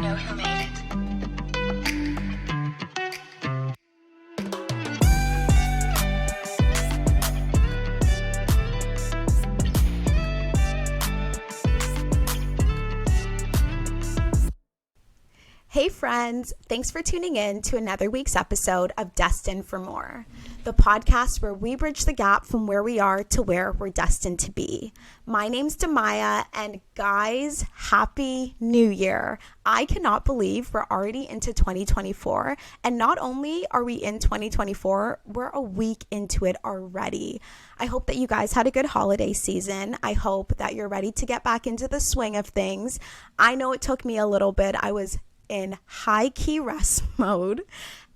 know who made it. Hey friends, thanks for tuning in to another week's episode of Destined for More, the podcast where we bridge the gap from where we are to where we're destined to be. My name's Demaya, and guys, Happy New Year. I cannot believe we're already into 2024, and not only are we in 2024, we're a week into it already. I hope that you guys had a good holiday season. I hope that you're ready to get back into the swing of things. I know it took me a little bit. I was in high-key rest mode.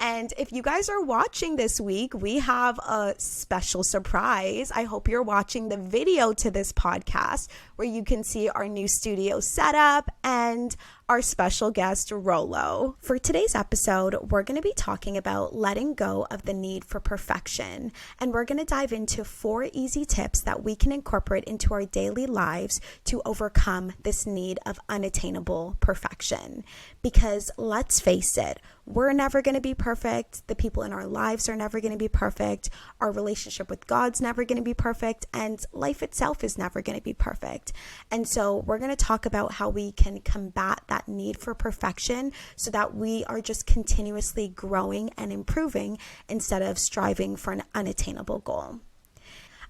And if you guys are watching this week, we have a special surprise. I hope you're watching the video to this podcast where you can see our new studio setup and our special guest, Rolo. For today's episode, we're going to be talking about letting go of the need for perfection. And we're going to dive into 4 easy tips that we can incorporate into our daily lives to overcome this need of unattainable perfection. Because let's face it, we're never going to be perfect. The people in our lives are never going to be perfect. Our relationship with God's never going to be perfect. And life itself is never going to be perfect. And so we're going to talk about how we can combat that need for perfection so that we are just continuously growing and improving instead of striving for an unattainable goal.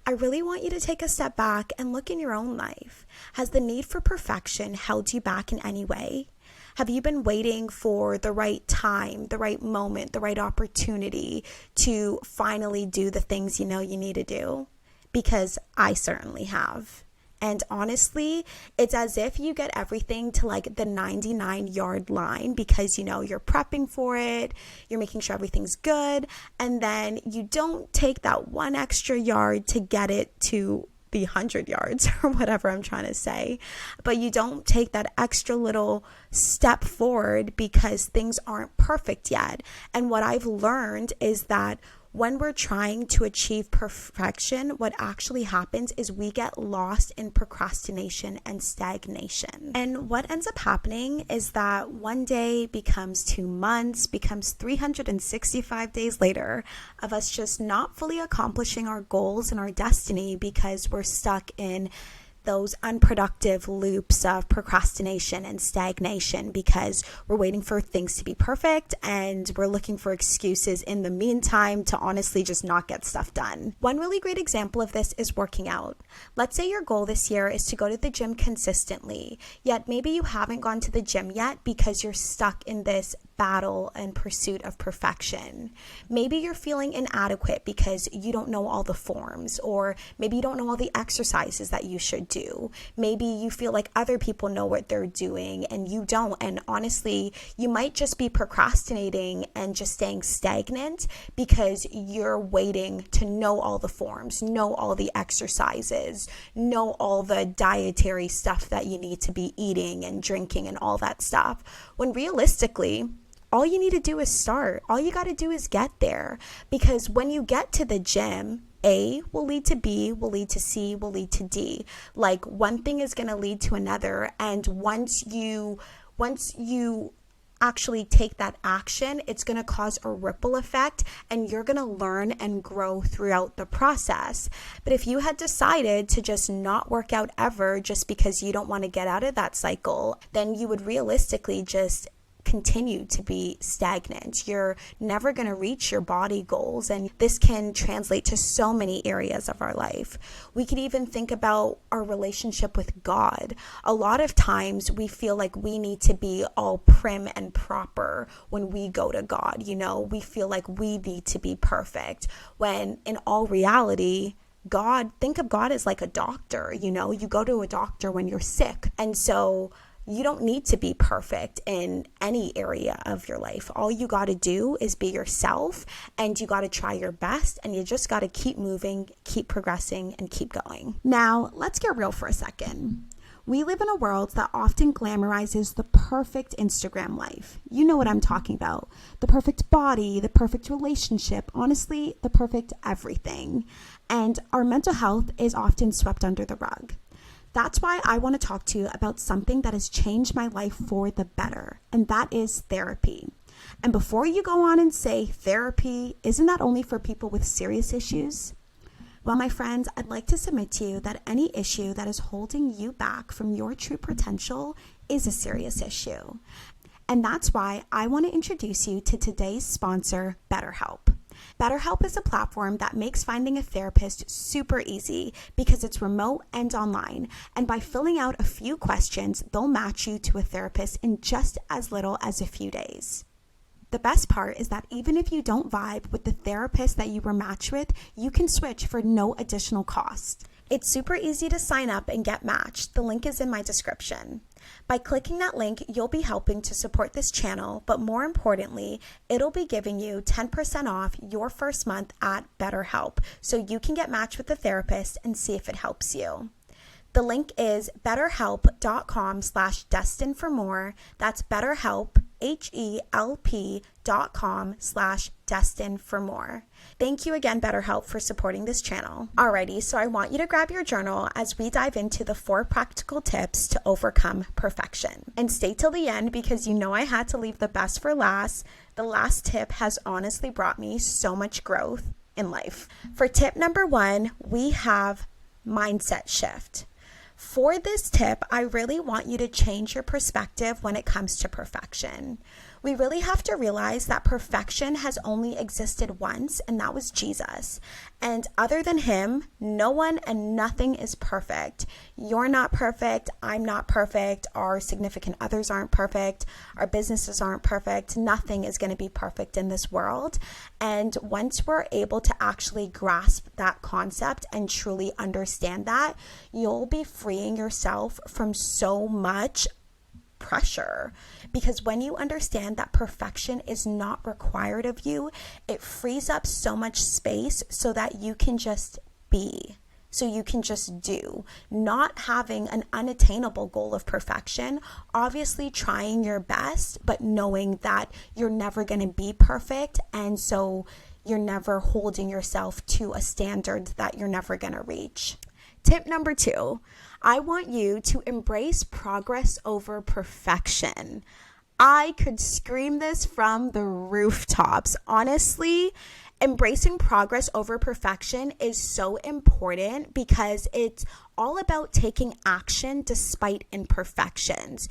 I really want you to take a step back and look in your own life. Has the need for perfection held you back in any way? Have you been waiting for the right time, the right moment, the right opportunity to finally do the things you know you need to do? Because I certainly have. And honestly, it's as if you get everything to like the 99-yard line because, you know, you're prepping for it, you're making sure everything's good, and then you don't take that one extra yard to get it to the 100 yards or whatever I'm trying to say. But you don't take that extra little step forward because things aren't perfect yet. And what I've learned is that when we're trying to achieve perfection, what actually happens is we get lost in procrastination and stagnation. And what ends up happening is that one day becomes 2 months, becomes 365 days later of us just not fully accomplishing our goals and our destiny because we're stuck in those unproductive loops of procrastination and stagnation because we're waiting for things to be perfect and we're looking for excuses in the meantime to honestly just not get stuff done. One really great example of this is working out. Let's say your goal this year is to go to the gym consistently, yet maybe you haven't gone to the gym yet because you're stuck in this battle and pursuit of perfection. Maybe you're feeling inadequate because you don't know all the forms, or maybe you don't know all the exercises that you should do. Maybe you feel like other people know what they're doing and you don't. And honestly, you might just be procrastinating and just staying stagnant because you're waiting to know all the forms, know all the exercises, know all the dietary stuff that you need to be eating and drinking and all that stuff. When realistically, all you need to do is start. All you got to do is get there. Because when you get to the gym, A will lead to B, will lead to C, will lead to D. Like one thing is going to lead to another. And once you actually take that action, it's going to cause a ripple effect and you're going to learn and grow throughout the process. But if you had decided to just not work out ever just because you don't want to get out of that cycle, then you would realistically just continue to be stagnant. You're never going to reach your body goals, and this can translate to so many areas of our life. We could even think about our relationship with God. A lot of times we feel like we need to be all prim and proper when we go to God. You know, we feel like we need to be perfect when in all reality, think of God as like a doctor. You know, you go to a doctor when you're sick. And so you don't need to be perfect in any area of your life. All you got to do is be yourself, and you got to try your best, and you just got to keep moving, keep progressing, and keep going. Now, let's get real for a second. We live in a world that often glamorizes the perfect Instagram life. You know what I'm talking about. The perfect body, the perfect relationship, honestly, the perfect everything. And our mental health is often swept under the rug. That's why I want to talk to you about something that has changed my life for the better, and that is therapy. And before you go on and say, therapy, isn't that only for people with serious issues? Well, my friends, I'd like to submit to you that any issue that is holding you back from your true potential is a serious issue. And that's why I want to introduce you to today's sponsor, BetterHelp. BetterHelp is a platform that makes finding a therapist super easy because it's remote and online. And by filling out a few questions, they'll match you to a therapist in just as little as a few days. The best part is that even if you don't vibe with the therapist that you were matched with, you can switch for no additional cost. It's super easy to sign up and get matched. The link is in my description. By clicking that link, you'll be helping to support this channel, but more importantly, it'll be giving you 10% off your first month at BetterHelp, so you can get matched with the therapist and see if it helps you. The link is betterhelp.com/destined for more. That's BetterHelp, HELP.com/destined for more. Thank you again, BetterHelp, for supporting this channel. Alrighty, so I want you to grab your journal as we dive into the 4 practical tips to overcome perfection. And stay till the end because you know I had to leave the best for last. The last tip has honestly brought me so much growth in life. For tip number 1, we have mindset shift. For this tip, I really want you to change your perspective when it comes to perfection. We really have to realize that perfection has only existed once, and that was Jesus. And other than him, no one and nothing is perfect. You're not perfect. I'm not perfect. Our significant others aren't perfect. Our businesses aren't perfect. Nothing is going to be perfect in this world. And once we're able to actually grasp that concept and truly understand that, you'll be freeing yourself from so much pressure, because when you understand that perfection is not required of you, it frees up so much space so that you can just be, so you can just do, not having an unattainable goal of perfection, obviously trying your best, but knowing that you're never going to be perfect, and so you're never holding yourself to a standard that you're never going to reach. Tip number 2, I want you to embrace progress over perfection. I could scream this from the rooftops. Honestly, embracing progress over perfection is so important because it's all about taking action despite imperfections.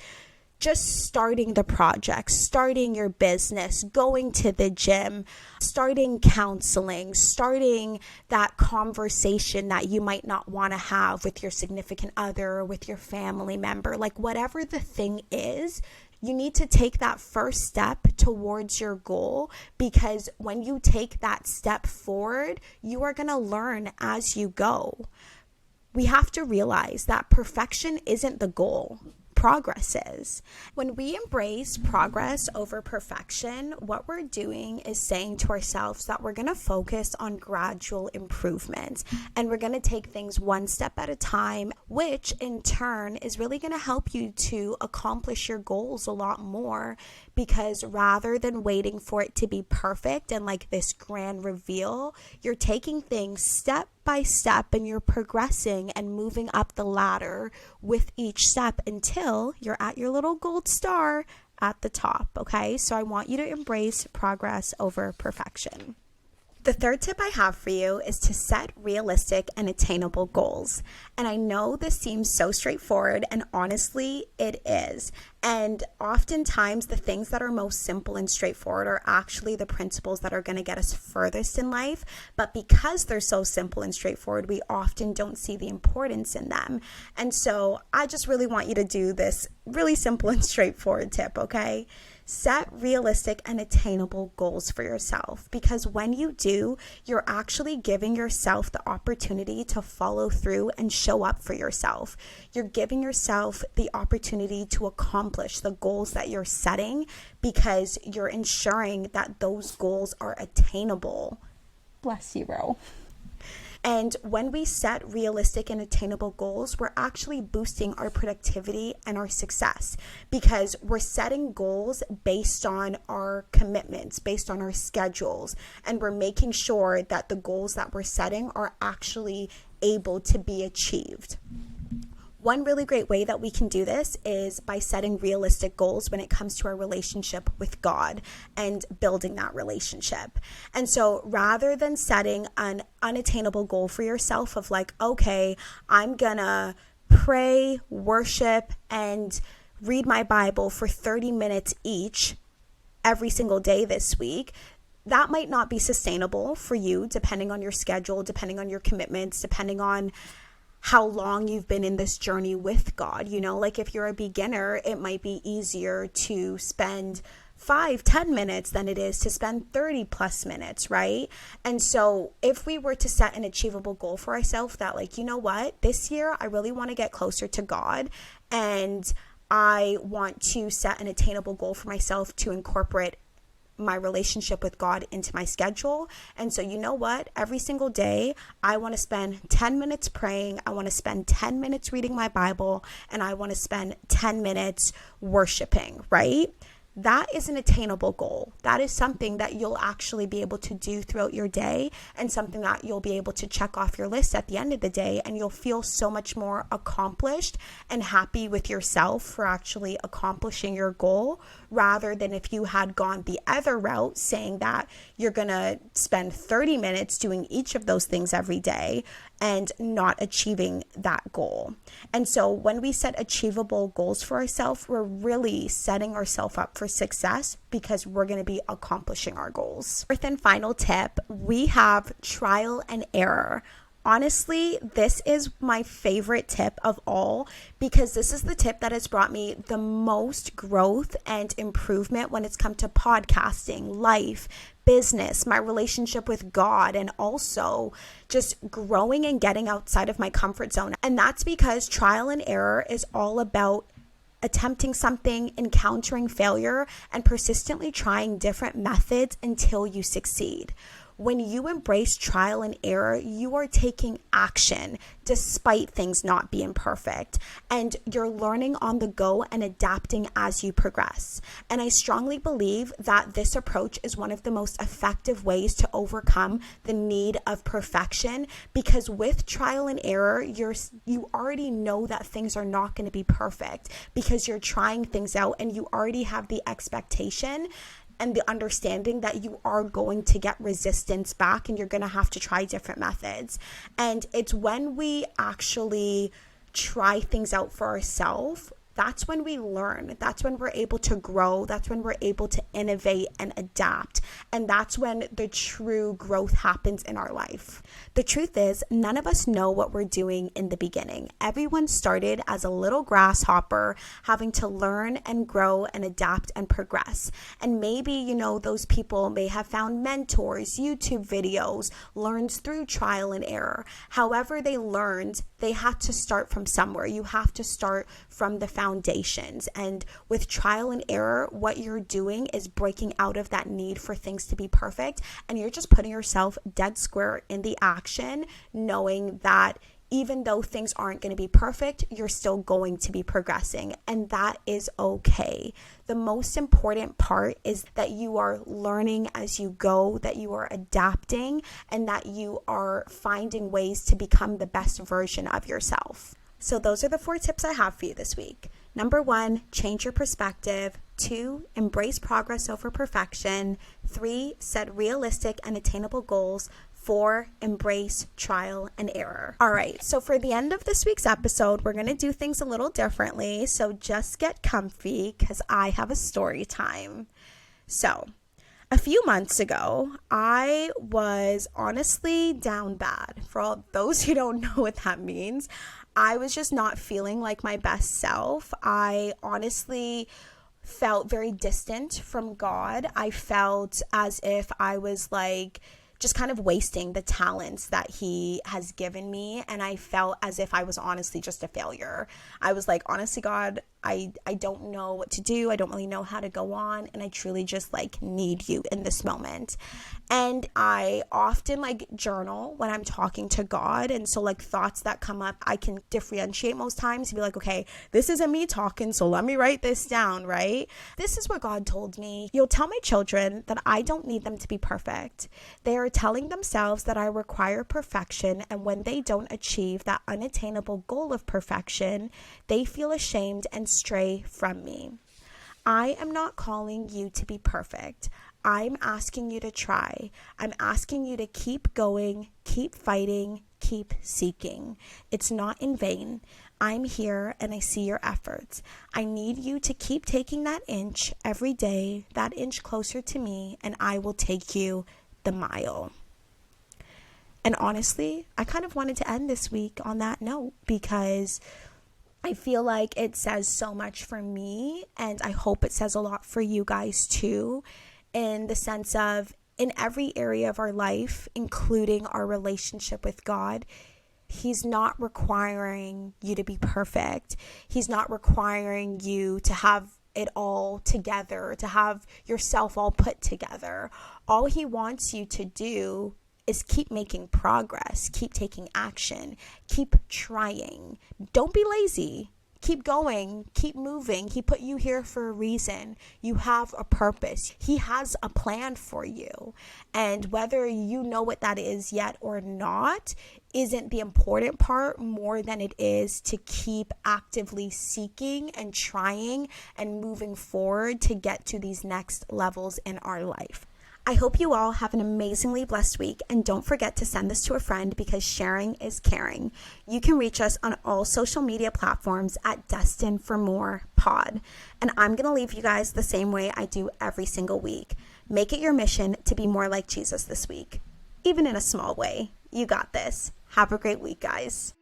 Just starting the project, starting your business, going to the gym, starting counseling, starting that conversation that you might not want to have with your significant other or with your family member. Like whatever the thing is, you need to take that first step towards your goal, because when you take that step forward, you are going to learn as you go. We have to realize that perfection isn't the goal. Progress is. When we embrace progress over perfection, what we're doing is saying to ourselves that we're going to focus on gradual improvements and we're going to take things one step at a time, which in turn is really going to help you to accomplish your goals a lot more, because rather than waiting for it to be perfect and like this grand reveal, you're taking things step by step and you're progressing and moving up the ladder with each step until you're at your little gold star at the top, okay? So I want you to embrace progress over perfection. The third tip I have for you is to set realistic and attainable goals. And I know this seems so straightforward, and honestly, it is. And oftentimes, the things that are most simple and straightforward are actually the principles that are going to get us furthest in life. But because they're so simple and straightforward, we often don't see the importance in them. And so I just really want you to do this really simple and straightforward tip, okay? Set realistic and attainable goals for yourself, because when you do, you're actually giving yourself the opportunity to follow through and show up for yourself. You're giving yourself the opportunity to accomplish the goals that you're setting, because you're ensuring that those goals are attainable. Bless you, Ro. And when we set realistic and attainable goals, we're actually boosting our productivity and our success, because we're setting goals based on our commitments, based on our schedules, and we're making sure that the goals that we're setting are actually able to be achieved. One really great way that we can do this is by setting realistic goals when it comes to our relationship with God and building that relationship. And so rather than setting an unattainable goal for yourself of like, okay, I'm gonna pray, worship, and read my Bible for 30 minutes each every single day this week, that might not be sustainable for you depending on your schedule, depending on your commitments, depending on how long you've been in this journey with God. Like if you're a beginner, it might be easier to spend 5-10 minutes than it is to spend 30 plus minutes, right? And so if we were to set an achievable goal for ourselves that like, you know what, this year I really want to get closer to God, and I want to set an attainable goal for myself to incorporate my relationship with God into my schedule. And so you know what? Every single day, I want to spend 10 minutes praying. I want to spend 10 minutes reading my Bible, and I want to spend 10 minutes worshiping, right? That is an attainable goal. That is something that you'll actually be able to do throughout your day, and something that you'll be able to check off your list at the end of the day, and you'll feel so much more accomplished and happy with yourself for actually accomplishing your goal, rather than if you had gone the other route saying that you're going to spend 30 minutes doing each of those things every day and not achieving that goal. And so when we set achievable goals for ourselves, we're really setting ourselves up for success because we're going to be accomplishing our goals. Fourth and final tip, we have trial and error. Honestly, this is my favorite tip of all because this is the tip that has brought me the most growth and improvement when it's come to podcasting, life, business, my relationship with God, and also just growing and getting outside of my comfort zone. And that's because trial and error is all about attempting something, encountering failure, and persistently trying different methods until you succeed. When you embrace trial and error, you are taking action despite things not being perfect, and you're learning on the go and adapting as you progress. And I strongly believe that this approach is one of the most effective ways to overcome the need of perfection, because with trial and error, you already know that things are not going to be perfect because you're trying things out, and you already have the expectation and the understanding that you are going to get resistance back, and you're going to have to try different methods. And it's when we actually try things out for ourselves, that's when we learn. That's when we're able to grow. That's when we're able to innovate and adapt. And that's when the true growth happens in our life. The truth is, none of us know what we're doing in the beginning. Everyone started as a little grasshopper, having to learn and grow and adapt and progress. And maybe, those people may have found mentors, YouTube videos, learned through trial and error. However they learned, they had to start from somewhere. You have to start from the foundations. And with trial and error, what you're doing is breaking out of that need for things to be perfect, and you're just putting yourself dead square in the action, knowing that even though things aren't going to be perfect, you're still going to be progressing, and that is okay. The most important part is that you are learning as you go, that you are adapting, and that you are finding ways to become the best version of yourself. So those are the 4 tips I have for you this week. Number 1, change your perspective. 2, embrace progress over perfection. 3, set realistic and attainable goals. 4, embrace trial and error. All right, so for the end of this week's episode, we're going to do things a little differently. So just get comfy because I have a story time. So a few months ago, I was honestly down bad. For all those who don't know what that means, I was just not feeling like my best self. I honestly felt very distant from God. I felt as if I was just kind of wasting the talents that he has given me. And I felt as if I was honestly just a failure. I was like, honestly, God, I don't know what to do. I don't really know how to go on, and I truly just like need you in this moment. And I often like journal when I'm talking to God, and so like thoughts that come up, I can differentiate most times to be like, okay, this isn't me talking, so let me write this down, right? This is what God told me. You'll tell my children that I don't need them to be perfect. They are telling themselves that I require perfection, and when they don't achieve that unattainable goal of perfection, they feel ashamed and stray from me. I am not calling you to be perfect. I'm asking you to try. I'm asking you to keep going, keep fighting, keep seeking. It's not in vain. I'm here and I see your efforts. I need you to keep taking that inch every day, that inch closer to me, and I will take you the mile. And honestly, I kind of wanted to end this week on that note because I feel like it says so much for me, and I hope it says a lot for you guys too, in the sense of in every area of our life, including our relationship with God, He's not requiring you to be perfect. He's not requiring you to have it all together, to have yourself all put together. All He wants you to do is keep making progress, keep taking action, keep trying. Don't be lazy. Keep going, keep moving. He put you here for a reason. You have a purpose. He has a plan for you. And whether you know what that is yet or not isn't the important part, more than it is to keep actively seeking and trying and moving forward to get to these next levels in our life. I hope you all have an amazingly blessed week, and don't forget to send this to a friend because sharing is caring. You can reach us on all social media platforms at Destined for More Pod. And I'm going to leave you guys the same way I do every single week. Make it your mission to be more like Jesus this week, even in a small way. You got this. Have a great week, guys.